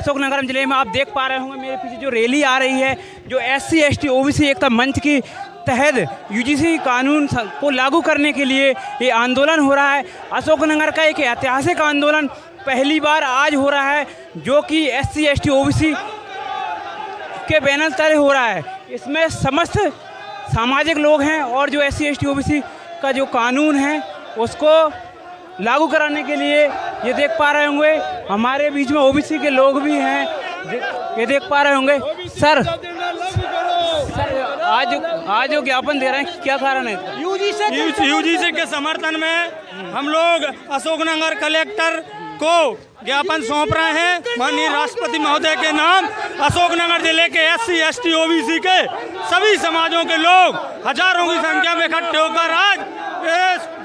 अशोकनगर जिले में आप देख पा रहे होंगे मेरे पीछे जो रैली आ रही है, जो SC ST OBC एकता मंच की तहत UGC कानून को लागू करने के लिए ये आंदोलन हो रहा है। अशोकनगर का एक ऐतिहासिक आंदोलन पहली बार आज हो रहा है, जो कि SC ST OBC के बैनर तले हो रहा है। इसमें समस्त सामाजिक लोग हैं और जो SC ST OBC का जो कानून है उसको लागू कराने के लिए ये देख पा रहे होंगे हमारे बीच में OBC के लोग भी हैं, ये देख पा रहे होंगे। सर आज जो ज्ञापन दे रहे हैं क्या कारण है? UGC के समर्थन में हम लोग अशोकनगर कलेक्टर को ज्ञापन सौंप रहे हैं। माननीय राष्ट्रपति महोदय के नाम अशोकनगर जिले के SC ST OBC के सभी समाजों के लोग हजारों की संख्या में इकट्ठे होकर आज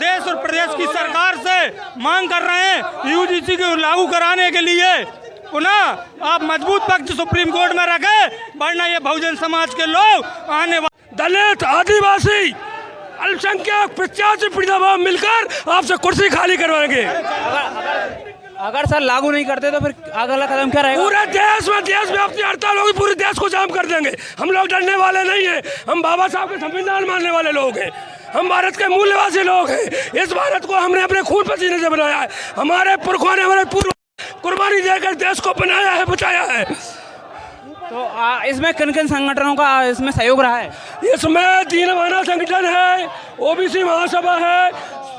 देश और प्रदेश की सरकार से मांग कर रहे हैं UGC को लागू कराने के लिए पुनः आप मजबूत पक्ष सुप्रीम कोर्ट में रखें, वरना ये बहुजन समाज के लोग आने वाले दलित, आदिवासी, अल्पसंख्यक 85 पीड़ित मिलकर आपसे कुर्सी खाली करवाएंगे। अगर सर लागू नहीं करते तो फिर अगला कदम क्या रहेगा? पूरे देश में अपनी हड़ताल होगी, पूरे देश को जाम कर देंगे। हम लोग डरने वाले नहीं हैं, हम बाबा साहब के संविधान मानने वाले लोग हैं, हम भारत के मूल्यवासी लोग हैं। इस भारत को हमने अपने खून पसीने से बनाया है, हमारे पुरखों ने हमारे पूर्व कुर्बानी देकर देश को बनाया है, बचाया है। तो इसमें किन किन संगठनों का इसमें सहयोग रहा है? इसमें दीनवाना संगठन है, OBC महासभा है,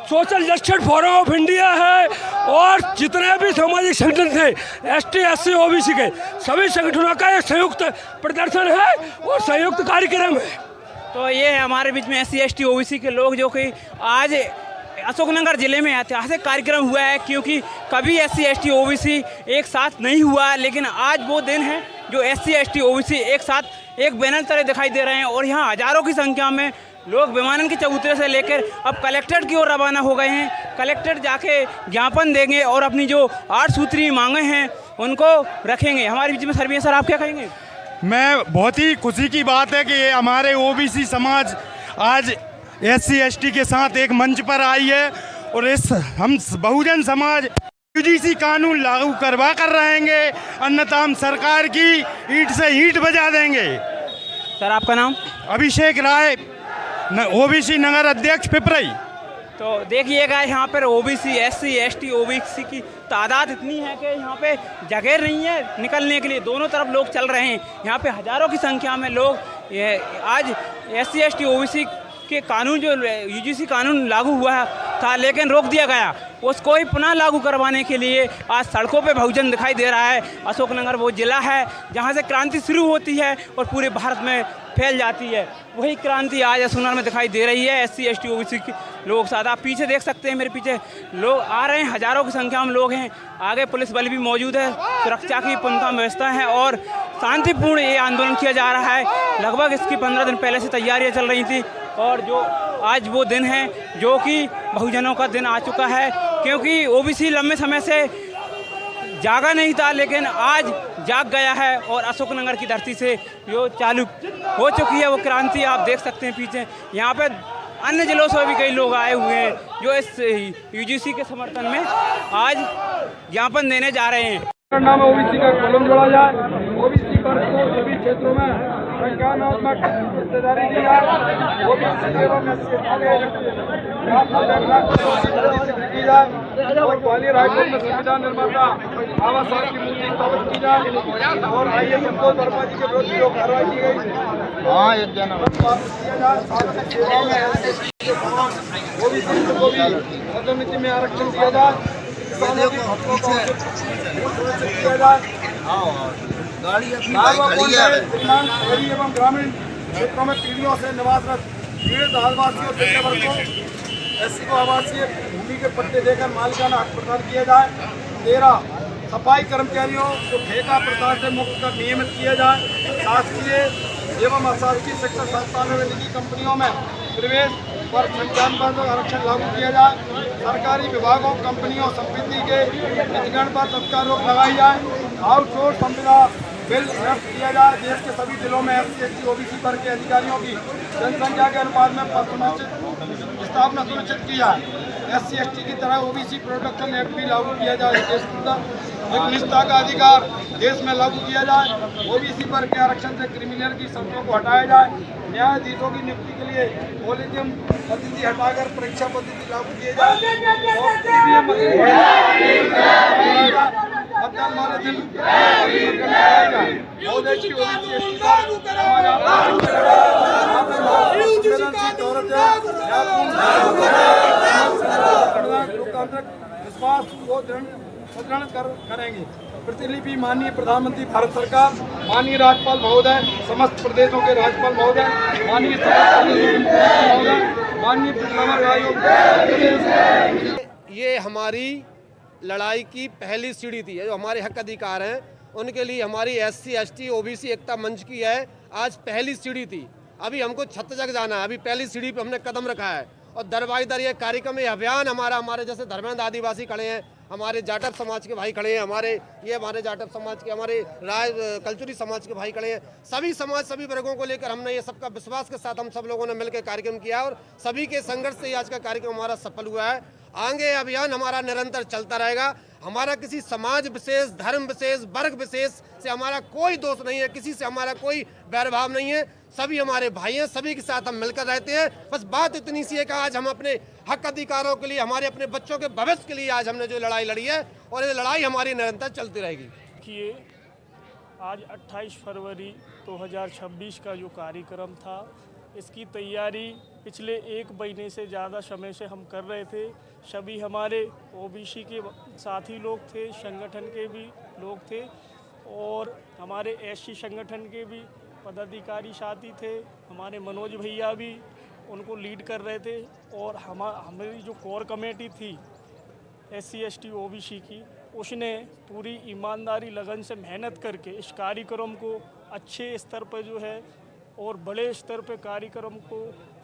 social justice forum of India है और जितने भी सामाजिक संगठन थे ST SC OBC के सभी संगठनों का एक संयुक्त प्रदर्शन है और संयुक्त कार्यक्रम है। तो ये है हमारे बीच में SC ST OBC के लोग, जो कि आज अशोकनगर जिले में ऐतिहासिक कार्यक्रम हुआ है, क्योंकि कभी SC ST OBC एक साथ नहीं हुआ, लेकिन आज वो दिन है जो SC ST OBC एक साथ एक बैनर तले दिखाई दे रहे हैं। और यहाँ हजारों की संख्या में लोग विमानन के चबूतरे से लेकर अब कलेक्ट्रेट की ओर रवाना हो गए हैं। कलेक्ट्रेट जाके ज्ञापन देंगे और अपनी जो 8 सूत्री मांगे हैं उनको रखेंगे। हमारे बीच में सर भी हैं, सर आप क्या कहेंगे? मैं बहुत ही खुशी की बात है कि ये हमारे OBC समाज आज SC ST के साथ एक मंच पर आई है और इस हम बहुजन समाज UGC कानून लागू करवा कर रहेंगे, अन्यथा हम सरकार की ईंट से ईंट बजा देंगे। सर आपका नाम? अभिषेक राय, OBC नगर अध्यक्ष पिपराई। तो देखिएगा यहाँ पर OBC SC ST OBC की तादाद इतनी है कि यहाँ पे जगह नहीं है निकलने के लिए, दोनों तरफ लोग चल रहे हैं। यहाँ पे हजारों की संख्या में लोग आज SC ST OBC के कानून जो UGC कानून लागू हुआ था लेकिन रोक दिया गया, उसको ही पुनः लागू करवाने के लिए आज सड़कों पे बहुजन दिखाई दे रहा है। अशोकनगर वो ज़िला है जहाँ से क्रांति शुरू होती है और पूरे भारत में फैल जाती है। वही क्रांति आज अशोकनगर में दिखाई दे रही है। SC ST OBC के लोग साथ आप पीछे देख सकते हैं, मेरे पीछे लोग आ रहे हैं, हजारों की संख्या में लोग हैं। आगे पुलिस बल भी मौजूद है, सुरक्षा की पुख्ता व्यवस्था है और शांतिपूर्ण ये आंदोलन किया जा रहा है। लगभग इसकी 15 दिन पहले से तैयारियाँ चल रही थी और जो आज वो दिन है जो कि बहुजनों का दिन आ चुका है, क्योंकि OBC लंबे समय से जागा नहीं था लेकिन आज जाग गया है और अशोकनगर की धरती से जो चालू हो चुकी है वो क्रांति आप देख सकते हैं पीछे। यहाँ पे अन्य जिलों से भी कई लोग आए हुए हैं जो इस UGC के समर्थन में आज ज्ञापन देने जा रहे हैं। नाम OBC का कॉलम जोड़ा जाए, OBC पर को सभी क्षेत्रों में संज्ञानात्मक हिस्सेदारी दी जाए, OBC एवं की जाए और ग्वालियर हाईकोर्ट में संविधान निर्माता बाबा साहब की मूर्ति स्थापित की जाए और IAS संतोष वर्मा जी के विरुद्ध जो कार्रवाई की गई सेवा में OBC को भी पदोन्नति में आरक्षण दिया जाए, गरीब एवं ग्रामीण क्षेत्रों में पीढ़ियों से निवासरत पीड़ित आदिवासी और पिछड़े वर्ग को SC को आवासीय भूमि के पट्टे देकर मालिकाना हक प्रदान किया जाए। 13 सफाई कर्मचारियों को ठेका प्रथा से मुक्त कर नियमित किया जाए। शासकीय एवं अशासकीय शिक्षण संस्थानों में निजी कंपनियों में प्रवेश पर 95% आरक्षण लागू किया जाए। सरकारी विभागों, कंपनियों, संपत्ति के निजीकरण पर तत्काल रोक लगाई जाए। आउटसोर्स संविदा बिल निरस्त किया जाए। देश के सभी जिलों में SC ST OBC वर्ग के अधिकारियों की जनसंख्या के अनुपात में पद स्थापना सुनिश्चित की जाए। SC/ST की तरह OBC प्रोटेक्शन एक्ट भी लागू किया जाए। एक निष्ठा का अधिकार देश में लागू किया जाए। OBC वर्ग के आरक्षण से क्रिमिनल की शर्तों को हटाया जाए। न्यायाधीशों की नियुक्ति के लिए कॉलेजियम पद्धति हटाकर परीक्षा पद्धति लागू किए जाए। मतदान वाले दिन लोकतांत्रिक विश्वास को सुदृढ़ करेंगे। प्रतिलिपि माननीय प्रधानमंत्री भारत सरकार, माननीय राज्यपाल महोदय, समस्त प्रदेशों के राज्यपाल महोदय, माननीय माननीय पिछड़ा आयोग। ये हमारी लड़ाई की पहली सीढ़ी थी। जो हमारे हक अधिकार हैं उनके लिए हमारी SC/ST OBC एकता मंच की है आज पहली सीढ़ी थी। अभी हमको छत तक जाना है, अभी पहली सीढ़ी पे हमने कदम रखा है और दरबाई दर ये कार्यक्रम, ये अभियान हमारे जैसे धर्मेंद्र आदिवासी खड़े हैं, हमारे जाटव समाज के भाई खड़े हैं, हमारे जाटव समाज के, हमारे राय कल्चुरी समाज के भाई खड़े हैं। सभी समाज, सभी वर्गों को लेकर हमने ये सबका विश्वास के साथ हम सब लोगों ने मिलकर कार्यक्रम किया और सभी के संघर्ष से आज का कार्यक्रम हमारा सफल हुआ है। आगे अभियान हमारा निरंतर चलता रहेगा। हमारा किसी समाज विशेष, धर्म विशेष, वर्ग विशेष से हमारा कोई दोष नहीं है, किसी से हमारा कोई बैरभाव नहीं है। सभी हमारे भाई हैं, सभी के साथ हम मिलकर रहते हैं। बस बात इतनी सी है कि आज हम अपने हक अधिकारों के लिए, हमारे अपने बच्चों के भविष्य के लिए आज हमने जो लड़ाई लड़ी है और ये लड़ाई हमारी निरंतर चलती रहेगी। देखिए, आज 28 फरवरी 2026 का जो कार्यक्रम था, इसकी तैयारी पिछले 1 महीने से ज़्यादा समय से हम कर रहे थे। सभी हमारे OBC के साथी लोग थे, संगठन के भी लोग थे और हमारे SC संगठन के भी पदाधिकारी साथी थे। हमारे मनोज भैया भी उनको लीड कर रहे थे और हमारी जो कोर कमेटी थी SC/ST OBC की, उसने पूरी ईमानदारी लगन से मेहनत करके इस कार्यक्रम को अच्छे स्तर पर जो है और बड़े स्तर पर कार्यक्रम को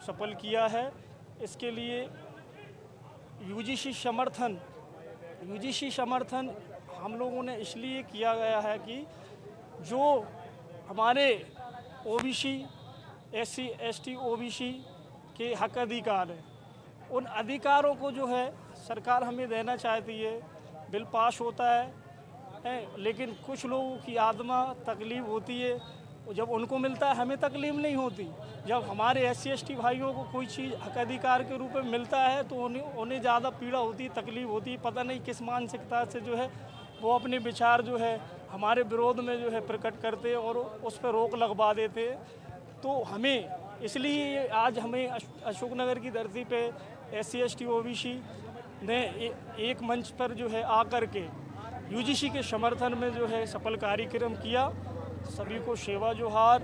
सफल किया है। इसके लिए UGC समर्थन हम लोगों ने इसलिए किया गया है कि जो हमारे OBC SC/ST OBC के हक अधिकार हैं, उन अधिकारों को जो है सरकार हमें देना चाहती है। बिल पास होता है लेकिन कुछ लोगों की आत्मा तकलीफ होती है, जब उनको मिलता है हमें तकलीफ नहीं होती। जब हमारे SC/ST भाइयों को कोई चीज़ हक अधिकार के रूप में मिलता है तो उन्हें ज़्यादा पीड़ा होती, तकलीफ होती। पता नहीं किस मानसिकता से जो है वो अपने विचार जो है हमारे विरोध में जो है प्रकट करते और उस पर रोक लगवा देते। तो हमें इसलिए आज हमें अशोकनगर की धरती पे SC/ST OBC ने एक मंच पर जो है आकर के UGC के समर्थन में जो है सफल कार्यक्रम किया। सभी को सेवा जोहार।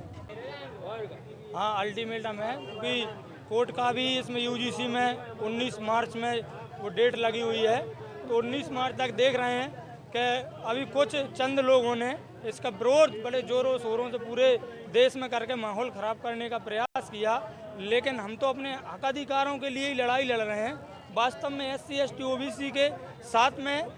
हाँ, अल्टीमेटम है क्योंकि कोर्ट का भी इसमें UGC में 19 मार्च में वो डेट लगी हुई है, तो 19 मार्च तक देख रहे हैं कि अभी कुछ चंद लोगों ने इसका विरोध बड़े जोरों शोरों से पूरे देश में करके माहौल ख़राब करने का प्रयास किया। लेकिन हम तो अपने हक अधिकारों के लिए ही लड़ाई लड़ रहे हैं। वास्तव में SC/ST OBC के साथ में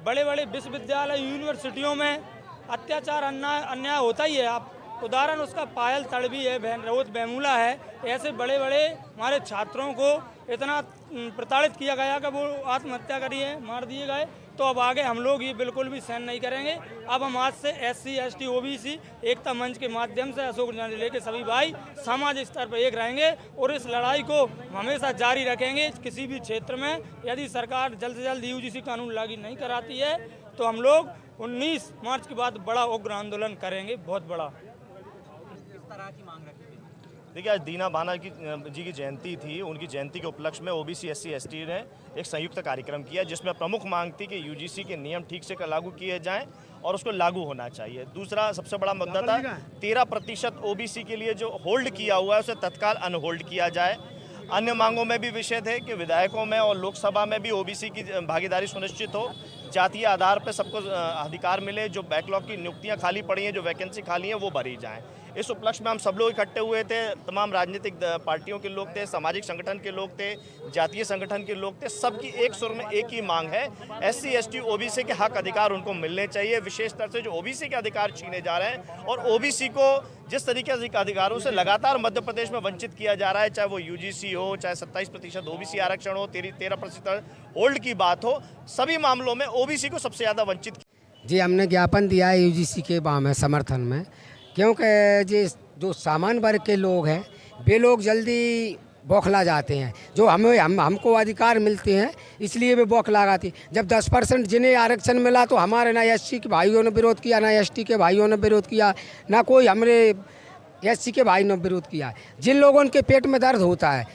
बड़े बड़े विश्वविद्यालय, यूनिवर्सिटियों में अत्याचार, अन्याय होता ही है। आप उदाहरण उसका पायल तड़वी है, रोहत बेमूला है, ऐसे बड़े बड़े हमारे छात्रों को इतना प्रताड़ित किया गया कि वो आत्महत्या करी है, मार दिए गए। तो अब आगे हम लोग ये बिल्कुल भी सहन नहीं करेंगे। अब हम आज से SC/ST OBC एकता मंच के माध्यम से अशोकनगर जिले के सभी भाई समाज स्तर पर एक रहेंगे और इस लड़ाई को हमेशा जारी रखेंगे। किसी भी क्षेत्र में यदि सरकार जल्द से जल्द UGC कानून लागू नहीं कराती है तो हम लोग 19 मार्च के बाद बड़ा उग्र आंदोलन करेंगे, बहुत बड़ा। देखिए, आज दीना बाना जी की जयंती थी। उनकी जयंती के उपलक्ष्य में OBC SC/ST ने एक संयुक्त कार्यक्रम किया जिसमें प्रमुख मांग थी कि UGC के नियम ठीक से लागू किए जाएं और उसको लागू होना चाहिए। दूसरा सबसे बड़ा मुद्दा था 13% OBC के लिए जो होल्ड किया हुआ है उसे तत्काल अनहोल्ड किया जाए। अन्य मांगों में भी विषय थे कि विधायकों में और लोकसभा में भी OBC की भागीदारी सुनिश्चित हो, जातीय आधार पर सबको अधिकार मिले, जो बैकलॉग की नियुक्तियां खाली पड़ी हैं, जो वैकेंसी खाली हैं वो भरी जाएं। इस उपलक्ष्य में हम सब लोग इकट्ठे हुए थे। तमाम राजनीतिक पार्टियों के लोग थे, सामाजिक संगठन के लोग थे, जातीय संगठन के लोग थे। सबकी एक सुर में एक ही मांग है, SC ST OBC के हक अधिकार उनको मिलने चाहिए। विशेषतर से जो OBC के अधिकार छीने जा रहे हैं और OBC को जिस तरीके से अधिकारों से लगातार मध्य प्रदेश में वंचित किया जा रहा है, चाहे वो UGC हो, चाहे 27% OBC आरक्षण हो, 13% होल्ड की बात हो, सभी मामलों में OBC को सबसे ज़्यादा वंचित। जी हमने ज्ञापन दिया है UGC के में समर्थन में, क्योंकि जी जो सामान्य वर्ग के लोग हैं वे लोग जल्दी बौखला जाते हैं। जो हमको अधिकार मिलते हैं इसलिए वे बौखला जाती। जब 10% जिन्हें आरक्षण मिला तो हमारे ना SC के भाइयों ने विरोध किया, ना ST के भाइयों ने विरोध किया, ना कोई हमारे SC के भाई ने विरोध किया। जिन लोगों के पेट में दर्द होता है,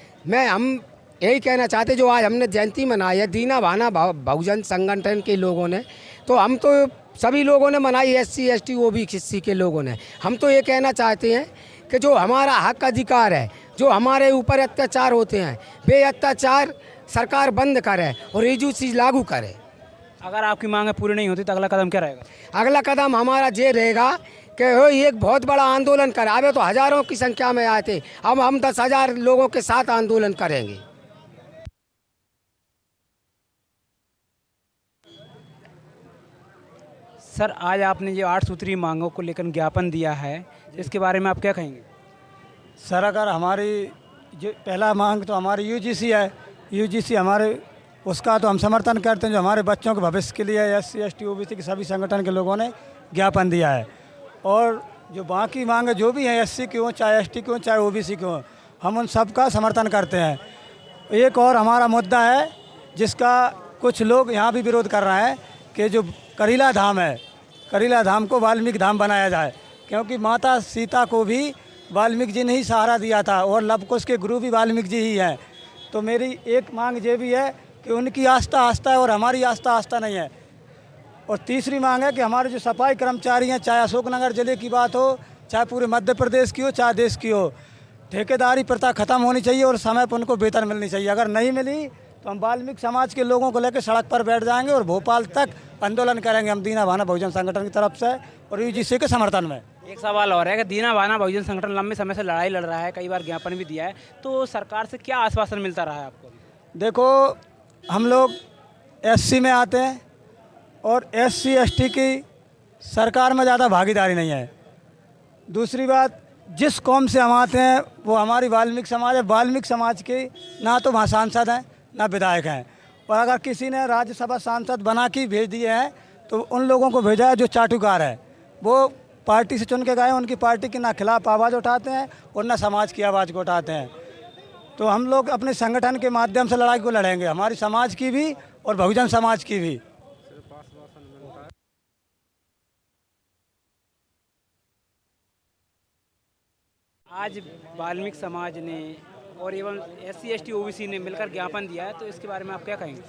हम यही कहना चाहते, जो आज हमने जयंती मनाई है दीना भाना बहुजन संगठन के लोगों ने, तो हम तो सभी लोगों ने मनाई, SC ST OBC के लोगों ने। हम तो ये कहना चाहते हैं कि जो हमारा हक अधिकार है, जो हमारे ऊपर अत्याचार होते हैं, वे अत्याचार सरकार बंद करे और UGC लागू करे। अगर आपकी मांगें पूरी नहीं होती तो अगला कदम क्या रहेगा? अगला कदम हमारा ये रहेगा कि एक बहुत बड़ा आंदोलन करावे। तो हजारों की संख्या में आए थे, अब हम 10,000 लोगों के साथ आंदोलन करेंगे। सर, आज आपने ये 8 सूत्री मांगों को लेकर ज्ञापन दिया है, इसके बारे में आप क्या कहेंगे? सर, अगर हमारी जो पहला मांग तो हमारी UGC है, UGC हमारे उसका तो हम समर्थन करते हैं। जो हमारे बच्चों के भविष्य के लिए SC ST OBC के सभी संगठन के लोगों ने ज्ञापन दिया है। और जो बाकी मांगे जो भी हैं, SC की हो, चाहे ST की हो, चाहे OBC की हो, हम उन सब का समर्थन करते हैं। एक और हमारा मुद्दा है जिसका कुछ लोग यहाँ भी विरोध कर रहे हैं कि जो करीला धाम है, करीला धाम को वाल्मीकि धाम बनाया जाए, क्योंकि माता सीता को भी वाल्मीकि जी ने ही सहारा दिया था और लवकुश के गुरु भी वाल्मीकि जी ही हैं। तो मेरी एक मांग ये भी है कि उनकी आस्था आस्था है और हमारी आस्था आस्था नहीं है। और तीसरी मांग है कि हमारे जो सफाई कर्मचारी हैं, चाहे अशोकनगर ज़िले की बात हो, चाहे पूरे मध्य प्रदेश की हो, चाहे देश की हो, ठेकेदारी प्रथा ख़त्म होनी चाहिए और समय पर उनको वेतन मिलनी चाहिए। अगर नहीं मिली तो हम वाल्मीकि समाज के लोगों को लेकर सड़क पर बैठ जाएंगे और भोपाल तक आंदोलन करेंगे हम दीना भाना बहुजन संगठन की तरफ से और UGC के समर्थन में। एक सवाल और है कि दीना भाना बहुजन संगठन लंबे समय से लड़ाई लड़ रहा है, कई बार ज्ञापन भी दिया है, तो सरकार से क्या आश्वासन मिलता रहा है आपको? देखो, हम लोग SC में आते हैं और SC ST की सरकार में ज़्यादा भागीदारी नहीं है। दूसरी बात, जिस कौम से हम आते हैं वो हमारी वाल्मीकि समाज है। वाल्मीकि समाज के ना तो वहाँ सांसद हैं ना विधायक हैं, और अगर किसी ने राज्यसभा सांसद बना के भेज दिए हैं तो उन लोगों को भेजा है जो चाटुकार है। वो पार्टी से चुन के गए, उनकी पार्टी के ना खिलाफ आवाज़ उठाते हैं और ना समाज की आवाज़ को उठाते हैं। तो हम लोग अपने संगठन के माध्यम से लड़ाई को लड़ेंगे, हमारी समाज की भी और बहुजन समाज की भी। आज वाल्मीकि समाज ने और एवं SC ST OBC ने मिलकर ज्ञापन दिया है, तो इसके बारे में आप क्या कहेंगे?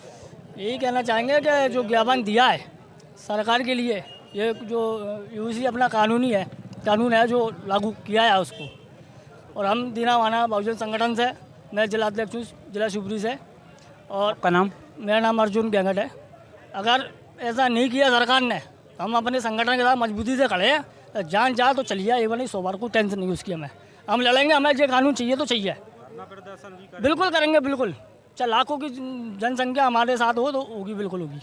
यही कहना चाहेंगे कि जो ज्ञापन दिया है सरकार के लिए, ये जो UGC अपना कानून है जो लागू किया है उसको। और हम दीना भाना बहुजन संगठन से, मैं जिला अध्यक्ष हूँ जिला शिवपुरी से। और आपका नाम? मेरा नाम अर्जुन गंगट है। अगर ऐसा नहीं किया सरकार ने, हम अपने संगठन के साथ मजबूती से खड़े हैं। जान जा तो चलिए, ये नहीं 100 बार को टेंशन नहीं उसकी। हम लड़ेंगे, हमें जो कानून चाहिए तो चाहिए, बिल्कुल करेंगे, बिल्कुल। चाहे लाखों की जनसंख्या हमारे साथ हो तो होगी, बिल्कुल होगी।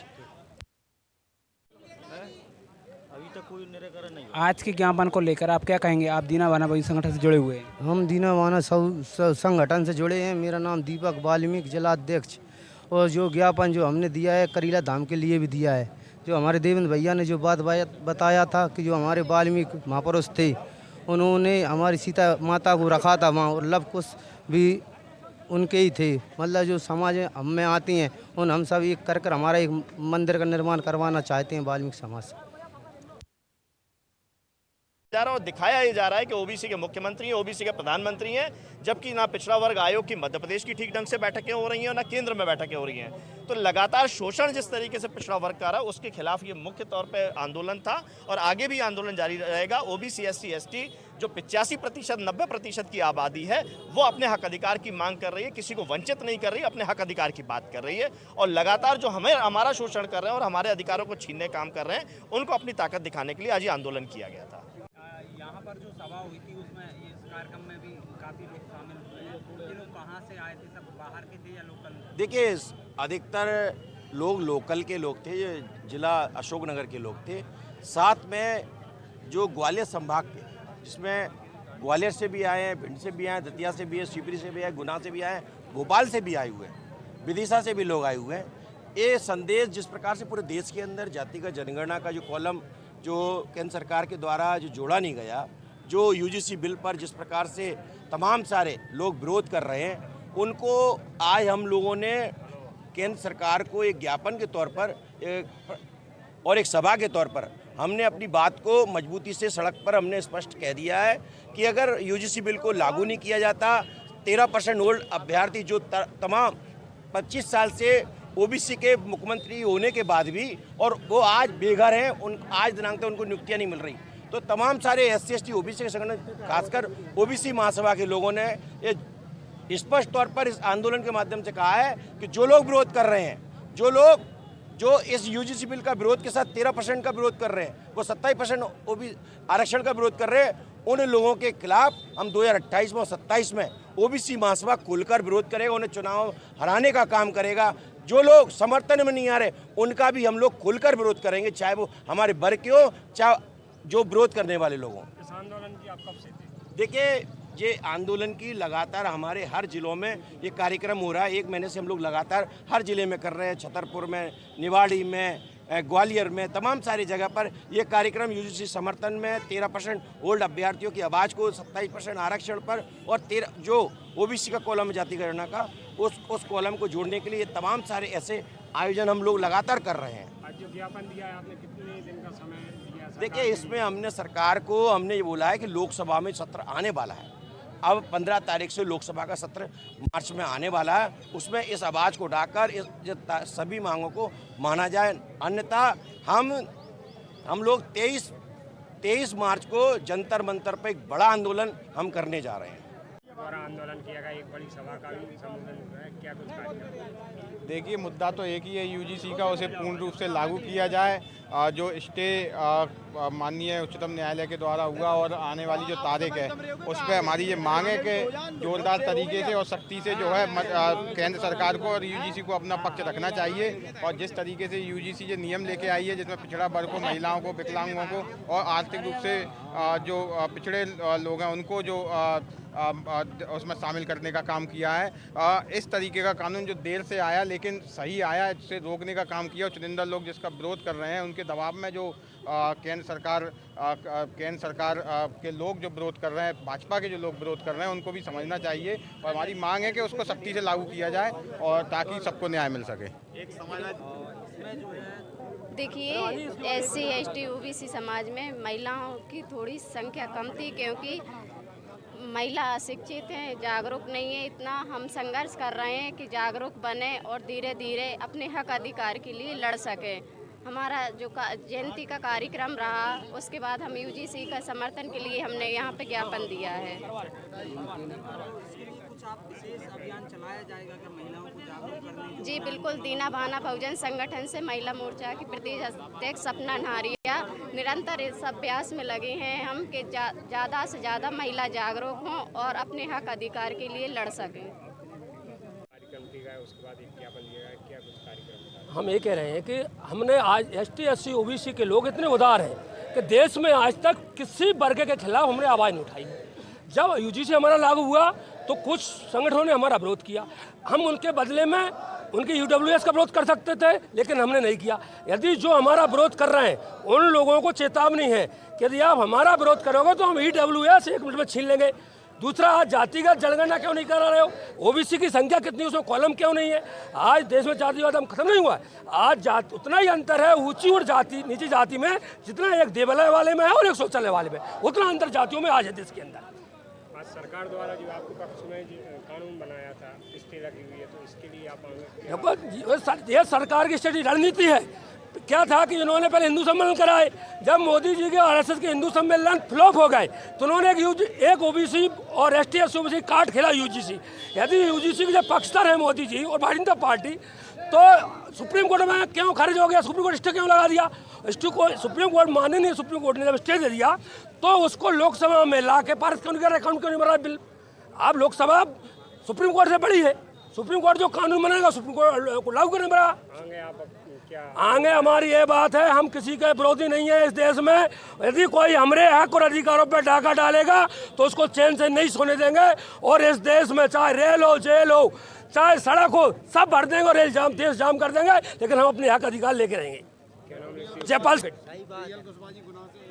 आज के ज्ञापन को लेकर आप क्या कहेंगे? आप दीना भाना बहुजन संगठन से जुड़े हुए हैं। हम दीना भाना संगठन से जुड़े हैं। मेरा नाम दीपक वाल्मीकि, जिला अध्यक्ष। और जो ज्ञापन जो हमने दिया है करीला धाम के लिए भी दिया है। जो हमारे देवेंद्र भैया ने जो बात बताया था कि जो हमारे वाल्मीकि महापुरुष थे, उन्होंने हमारी सीता माता को रखा था वहाँ, और लवकुश भी उनके ही थे। मतलब जो समाज हम में आती हैं उन हम सब एक कर हमारा एक मंदिर का निर्माण करवाना चाहते हैं वाल्मीकि समाज से। जा रहा और दिखाया ही जा रहा है कि OBC के मुख्यमंत्री हैं, OBC के प्रधानमंत्री हैं, जबकि ना पिछड़ा वर्ग आयोग की मध्य प्रदेश की ठीक ढंग से बैठकें हो रही हैं और ना केंद्र में बैठकें हो रही हैं। तो तो लगातार शोषण जिस तरीके से पिछड़ा वर्ग का रहा उसके खिलाफ ये मुख्य तौर पे आंदोलन था और आगे भी आंदोलन जारी रहेगा। ओबीसी SC ST जो 85% 90% की आबादी है वो अपने हक अधिकार की मांग कर रही है, किसी को वंचित नहीं कर रही है, अपने हक अधिकार की बात कर रही है और लगातार जो हमारा शोषण कर रहे हैं और हमारे अधिकारों को छीनने काम कर रहे हैं उनको अपनी ताकत दिखाने के लिए आज ये आंदोलन किया गया था। यहाँ पर जो सभा हुई थी उसमें इस कार्यक्रम में भी काफ़ी लोग शामिल हुए हैं। ये लोग कहाँ से आए थे, सब बाहर के थे या लोकल? देखिए, अधिकतर लोग लोकल के लोग थे, ये जिला अशोकनगर के लोग थे, साथ में जो ग्वालियर संभाग के जिसमें ग्वालियर से भी आए हैं, भिंड से भी आए, दतिया से भी है, शिवपुरी से भी आए, गुना से भी आए, भोपाल से भी आए हुए हैं, विदिशा से भी लोग आए हुए हैं। ये संदेश जिस प्रकार से पूरे देश के अंदर जातिगत जनगणना का जो कॉलम जो केंद्र सरकार के द्वारा जो जोड़ा नहीं गया, जो UGC बिल पर जिस प्रकार से तमाम सारे लोग विरोध कर रहे हैं, उनको आज हम लोगों ने केंद्र सरकार को एक ज्ञापन के तौर पर और एक सभा के तौर पर हमने अपनी बात को मजबूती से सड़क पर हमने स्पष्ट कह दिया है कि अगर UGC बिल को लागू नहीं किया जाता, 13% ओल्ड अभ्यर्थी जो तमाम 25 साल से OBC के मुख्यमंत्री होने के बाद भी और वो आज बेघर हैं, उन आज दिनांक तक उनको नियुक्तियाँ नहीं मिल रही, तो तमाम सारे SC ST OBC के संगठन खासकर OBC महासभा के लोगों ने ये स्पष्ट तौर पर इस आंदोलन के माध्यम से कहा है कि जो लोग विरोध कर रहे हैं, जो लोग जो इस UGC बिल का विरोध के साथ 13% का विरोध कर रहे हैं, वो 27% OBC आरक्षण का विरोध कर रहे हैं, उन लोगों के खिलाफ हम 2028 में और 27 में OBC महासभा खुलकर विरोध करेगा, उन्हें चुनाव हराने का काम करेगा। जो लोग समर्थन में नहीं आ रहे उनका भी हम लोग खुलकर विरोध करेंगे, चाहे वो हमारे वर्ग के हो, चाहे जो विरोध करने वाले लोग हों। इस आंदोलन की आप कब से थी? देखिए, ये आंदोलन की लगातार हमारे हर जिलों में ये कार्यक्रम हो रहा है। 1 महीने से हम लोग लगातार हर जिले में कर रहे हैं, छतरपुर में, निवाड़ी में, ग्वालियर में, तमाम सारी जगह पर ये कार्यक्रम UGC समर्थन में 13% ओल्ड अभ्यर्थियों की आवाज़ को 27% आरक्षण पर और 13 जो OBC का कॉलम है जाति गणना का उस कॉलम को जोड़ने के लिए ये तमाम सारे ऐसे आयोजन हम लोग लगातार कर रहे हैं। आज जो ज्ञापन दिया है आपने, कितने दिन का समय दिया? देखिए, इसमें हमने सरकार को हमने ये बोला है कि लोकसभा में सत्र आने वाला है। अब 15 तारीख से लोकसभा का सत्र मार्च में आने वाला है, उसमें इस आवाज़ को उठाकर इस सभी मांगों को माना जाए, अन्यथा हम लोग 23 मार्च को जंतर मंतर पर एक बड़ा आंदोलन हम करने जा रहे हैं। द्वारा आंदोलन किया गया, एक बड़ी सभा का भी संबोधन हो रहा है, क्या कुछ कार्यक्रम? देखिए, मुद्दा तो एक ही है UGC का, उसे पूर्ण रूप से लागू किया जाए। जो स्टे माननीय उच्चतम न्यायालय के द्वारा हुआ और आने वाली जो तारीख है उस पर हमारी ये मांग है कि जोरदार तरीके से और सख्ती से जो है केंद्र सरकार को और UGC को अपना पक्ष रखना चाहिए। और जिस तरीके से UGC ये नियम लेके आई है जिसमें पिछड़ा वर्ग को, महिलाओं को, विकलांगों को और आर्थिक रूप से जो पिछड़े लोग हैं उनको जो उसमें शामिल करने का काम किया है, इस तरीके का कानून जो देर से आया लेकिन सही आया, इससे रोकने का काम किया। और चुनिंदा लोग जिसका विरोध कर रहे हैं उनके दबाव में जो केंद्र सरकार के लोग जो विरोध कर रहे हैं, भाजपा के जो लोग विरोध कर रहे हैं, उनको भी समझना चाहिए। और हमारी मांग है कि उसको सख्ती से लागू किया जाए और ताकि सबको न्याय मिल सके। देखिए, SC ST OBC समाज में महिलाओं की थोड़ी संख्या कम थी, क्योंकि महिला अशिक्षित हैं, जागरूक नहीं है इतना। हम संघर्ष कर रहे हैं कि जागरूक बने और धीरे धीरे अपने हक अधिकार के लिए लड़ सकें। हमारा जो जयंती का कार्यक्रम रहा, उसके बाद हम UGC का समर्थन के लिए हमने यहाँ पे ज्ञापन दिया है। अभियान चलाया जाएगा क्या महिलाओं को जागरूक करने? जी बिल्कुल, दीना भाना बहुजन संगठन से महिला मोर्चा की प्रदेश अध्यक्ष सपना नारिया निरंतर इस अभ्यास में लगे हैं हम कि ज़्यादा से ज़्यादा महिला जागरूक हों और अपने हक अधिकार के लिए लड़ सकें। कार्यक्रम किया गया, उसके बाद एक ज्ञापन दिया गया, क्या कुछ कार्यक्रम? हम ये कह रहे हैं कि हमने आज ST SC OBC के लोग इतने उदार हैं कि देश में आज तक किसी वर्ग के खिलाफ हमने आवाज़ नहीं उठाई। जब UGC हमारा लागू हुआ तो कुछ संगठनों ने हमारा विरोध किया, हम उनके बदले में उनके UWS का विरोध कर सकते थे, लेकिन हमने नहीं किया। यदि जो हमारा विरोध कर रहे हैं उन लोगों को चेतावनी है कि यदि आप हमारा विरोध करोगे तो हम EWS 1 मिनट में छीन लेंगे। दूसरा, आज जातिगत जनगणना क्यों नहीं करा रहे हो? OBC की संख्या कितनी, उसमें कॉलम क्यों नहीं है? आज देश में जातिवाद हम खत्म नहीं हुआ है। आज उतना ही अंतर है ऊंची और नीची जाति में जितना एक देवालय वाले में है और एक शौचालय वाले में, उतना अंतर जातियों में आज है देश के अंदर। आज सरकार द्वारा जो आपके पक्ष में जो कानून बनाया था, स्टे लगी हुई है, तो इसके लिए आप देखो ये सरकार की स्टडी रणनीति है। क्या था कि इन्होंने पहले हिंदू सम्मेलन कराए, जब मोदी जी के आरएसएस के हिंदू सम्मेलन फ्लॉप हो गए तो उन्होंने एक ओबीसी और एसटी ओबीसी कार्ड खेला यूजीसी। यदि यूजीसी के जो पक्षधर है मोदी जी और भारतीय जनता पार्टी, तो सुप्रीम कोर्ट में क्यों खारिज हो गया, सुप्रीम कोर्ट स्टे क्यों लगा दिया? स्टे को सुप्रीम कोर्ट माने नहीं, सुप्रीम कोर्ट ने जब स्टे दे दिया तो उसको लोकसभा में ला के पारित क्यों नहीं कर रहा, अकाउंट क्यों नहीं बना बिल? अब लोकसभा सुप्रीम कोर्ट से बड़ी है, सुप्रीम कोर्ट जो कानून बनाएगा सुप्रीम कोर्ट को लागू करने पड़ा। आगे हमारी ये बात है, हम किसी के विरोधी नहीं है इस देश में। यदि कोई हमारे हक और अधिकारों पर डाका डालेगा तो उसको चैन से नहीं सोने देंगे। और इस देश में चाहे रेल हो, जेल हो, चाहे सड़क हो, सब भर देंगे और रेल जाम, देश जाम कर देंगे, लेकिन हम अपने हक अधिकार लेके रहेंगे। जयपाल